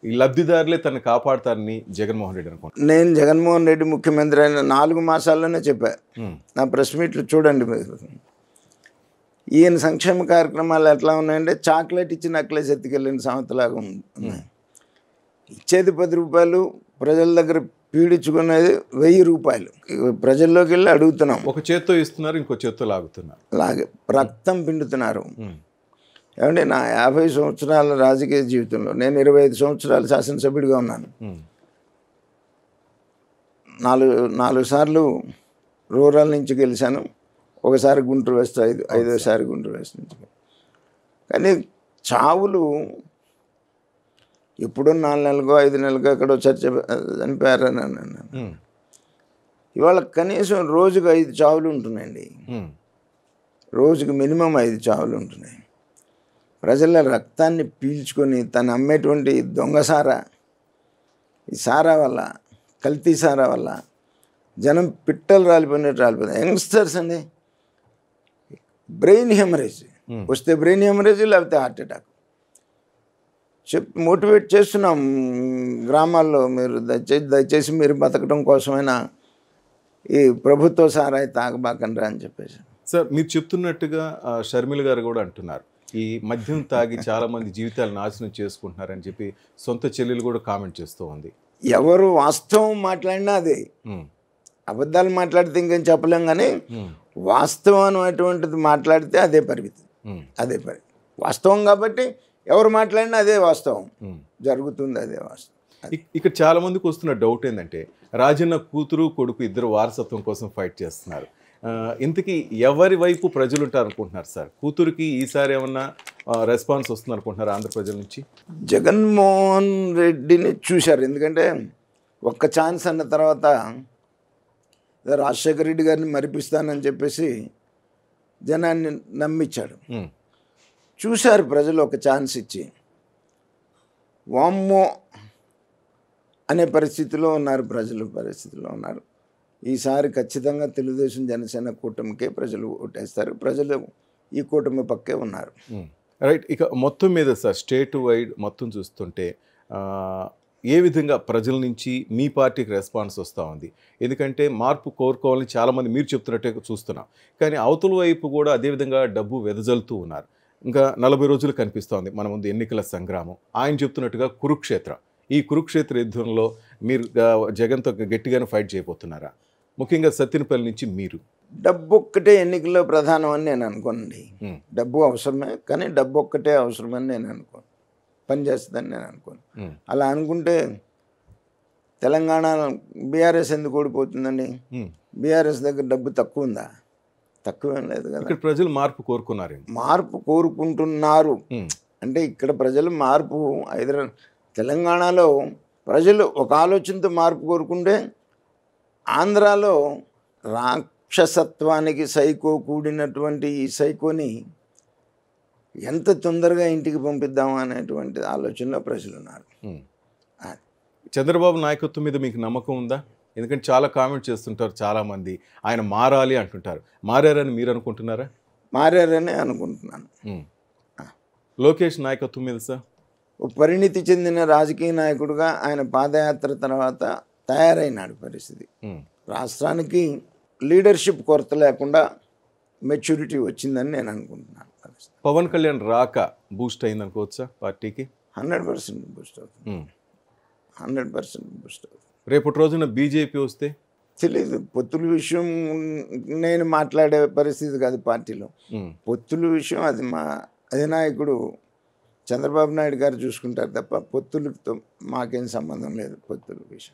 ఈ లబ్ధిదారులే తనను కాపాడతారని జగన్మోహన్ రెడ్డి అనుకుంటున్నారు. నేను జగన్మోహన్ రెడ్డి ముఖ్యమంత్రి అయిన 4 మాసాల్లోనే చెప్పా. నా ప్రెస్ మీట్లు చూడండి మీరు. ఈయన సంక్షేమ కార్యక్రమాలు ఎట్లా ఉన్నాయంటే చాక్లెట్ ఇచ్చి నక్లెస్ ఎత్తుకెళ్ళిన సామెతలాగా ఉన్నాయి. ఇచ్చేది 10 రూపాయలు, ప్రజల దగ్గర పీడించుకునేది 1000 రూపాయలు. ప్రజల్లోకి వెళ్ళి అడుగుతున్నాం. ఒక చేత్తో ఇస్తున్నారు, ఇంకో చేత్తో లాగుతున్నారు. అలాగే రక్తం పిండుతున్నారు. ఏమంటే నా 50 సంవత్సరాల రాజకీయ జీవితంలో నేను 25 సంవత్సరాలు శాసనసభ్యుడిగా ఉన్నాను. 4 సార్లు రూరల్ నుంచి గెలిచాను. ఒకసారి గుంటూరు వెస్ట్, ఐదోసారి గుంటూరు వెస్ట్ నుంచి. కానీ చావులు ఎప్పుడో 4 నెలలకో 5 నెలలకో ఎక్కడో చనిపోయారని అన్నాను. ఇవాళ కనీసం రోజుకు 5 చావులు ఉంటున్నాయండి. రోజుకు మినిమం 5 చావులు ఉంటున్నాయి. ప్రజల రక్తాన్ని పీల్చుకొని తను అమ్మేటువంటి దొంగ సారా, ఈ సారా వల్ల, కల్తీ సారా వల్ల జనం పిట్టలు రాలిపోయినట్టు రాలిపోతుంది. యంగ్స్టర్స్ అండి, బ్రెయిన్ హెమరేజ్ వస్తే బ్రెయిన్ హెమరేజ్, లేకపోతే హార్ట్ అటాక్. మోటివేట్ చేస్తున్నాం గ్రామాల్లో, మీరు దయచేసి మీరు బతకడం కోసమైనా ఈ ప్రభుత్వ సారాయి తాగబాకండ్రా అని చెప్పేసి. సార్, మీరు చెప్తున్నట్టుగా షర్మిల గారు కూడా అంటున్నారు, ఈ మద్యం తాగి చాలామంది జీవితాలు నాశనం చేసుకుంటున్నారని చెప్పి సొంత చెల్లెలు కూడా కామెంట్ చేస్తూ ఉంది. ఎవరు వాస్తవం మాట్లాడినా అదే, అబద్ధాలు మాట్లాడితే ఇంకేం చెప్పలేం, కానీ వాస్తవం అటువంటిది మాట్లాడితే అదే పరిమితి, అదే వాస్తవం. కాబట్టి ఎవరు మాట్లాడినా అదే వాస్తవం జరుగుతుంది, అదే వాస్తవం. ఇక్కడ చాలా మందికి వస్తున్న డౌట్ ఏంటంటే, రాజన్న కూతురు కొడుకు ఇద్దరు వారసత్వం కోసం ఫైట్ చేస్తున్నారు. ఇంతకీ ఎవరి వైపు ప్రజలు ఉంటారు అనుకుంటున్నారు సార్? కూతురికి ఈసారి ఏమన్నా రెస్పాన్స్ వస్తుంది అనుకుంటున్నారు ఆంధ్ర ప్రజల నుంచి? జగన్మోహన్ రెడ్డిని చూశారు, ఎందుకంటే ఒక్క ఛాన్స్ అన్న తర్వాత రాజశేఖర రెడ్డి గారిని మరిపిస్తానని చెప్పేసి జనాన్ని నమ్మించాడు. చూశారు ప్రజలు, ఒక ఛాన్స్ ఇచ్చి వామ్మో అనే పరిస్థితిలో ఉన్నారు ప్రజలు, ఈసారి ఖచ్చితంగా తెలుగుదేశం జనసేన కూటమికే ప్రజలు ఓటేస్తారు. ప్రజలు ఈ కూటమి పక్కే ఉన్నారు. రైట్. ఇక మొత్తం మీద సార్, స్టేట్ వైడ్ మొత్తం చూస్తుంటే ఏ విధంగా ప్రజల నుంచి మీ పార్టీకి రెస్పాన్స్ వస్తూ ఉంది? ఎందుకంటే మార్పు కోరుకోవాలని చాలామంది మీరు చెప్తున్నట్టే చూస్తున్నాం, కానీ అవతల వైపు కూడా అదేవిధంగా డబ్బు వెదజల్లుతూ ఉన్నారు. ఇంకా 40 రోజులు కనిపిస్తోంది మన ముందు ఎన్నికల సంగ్రామం. ఆయన చెప్తున్నట్టుగా కురుక్షేత్ర, ఈ కురుక్షేత్ర యుద్ధంలో మీరు జగన్తో గట్టిగానే ఫైట్ చేయబోతున్నారా? ముఖ్యంగా సత్యనపల్లి నుంచి మీరు. డబ్బు ఒక్కటే ఎన్నికల్లో ప్రధానం అని నేను అనుకోనండి. డబ్బు అవసరమే, కానీ డబ్బు ఒక్కటే అవసరమని నేను అనుకోను, పనిచేస్తుందని నేను అనుకోను. అలా అనుకుంటే తెలంగాణ బీఆర్ఎస్ ఎందుకు ఓడిపోతుందండి? బీఆర్ఎస్ దగ్గర డబ్బు తక్కువ ఉందా? తక్కువేం లేదు కదా. ఇక్కడ ప్రజలు మార్పు కోరుకున్నారు, మార్పు కోరుకుంటున్నారు. అంటే ఇక్కడ ప్రజలు మార్పు, తెలంగాణలో ప్రజలు ఒక ఆలోచనతో మార్పు కోరుకుంటే, ఆంధ్రాలో రాక్షసత్వానికి సైకో కూడినటువంటి ఈ సైకోని ఎంత తొందరగా ఇంటికి పంపిద్దామా అనేటువంటి ఆలోచనలో ప్రజలు ఉన్నారు. చంద్రబాబు నాయకత్వం మీద మీకు నమ్మకం ఉందా? ఎందుకంటే చాలా కామెంట్ చేస్తుంటారు చాలామంది, ఆయన మారాలి అంటుంటారు. మారారని మీరు అనుకుంటున్నారా? మారారని అనుకుంటున్నాను. లోకేష్ నాయకత్వం మీద సార్, పరిణితి చెందిన రాజకీయ నాయకుడిగా ఆయన పాదయాత్ర తర్వాత తయారైనాడు పరిస్థితి. రాష్ట్రానికి లీడర్షిప్ కొరత లేకుండా మెచ్యూరిటీ వచ్చిందని నేను అనుకుంటున్నాను. పవన్ కళ్యాణ్ రాక బూస్ట్ అయింది అనుకోవచ్చా పార్టీకి? 100% బూస్ట్ అవుతుంది, 100% బూస్ట్ అవుతుంది. రేపటి రోజున బీజేపీ వస్తే తెలీదు. పొత్తుల విషయం నేను మాట్లాడే పరిస్థితి కాదు పార్టీలో. పొత్తుల విషయం అది మా అధినాయకుడు చంద్రబాబు నాయుడు గారు చూసుకుంటారు తప్ప పొత్తులతో మాకేం సంబంధం లేదు. పొత్తుల విషయం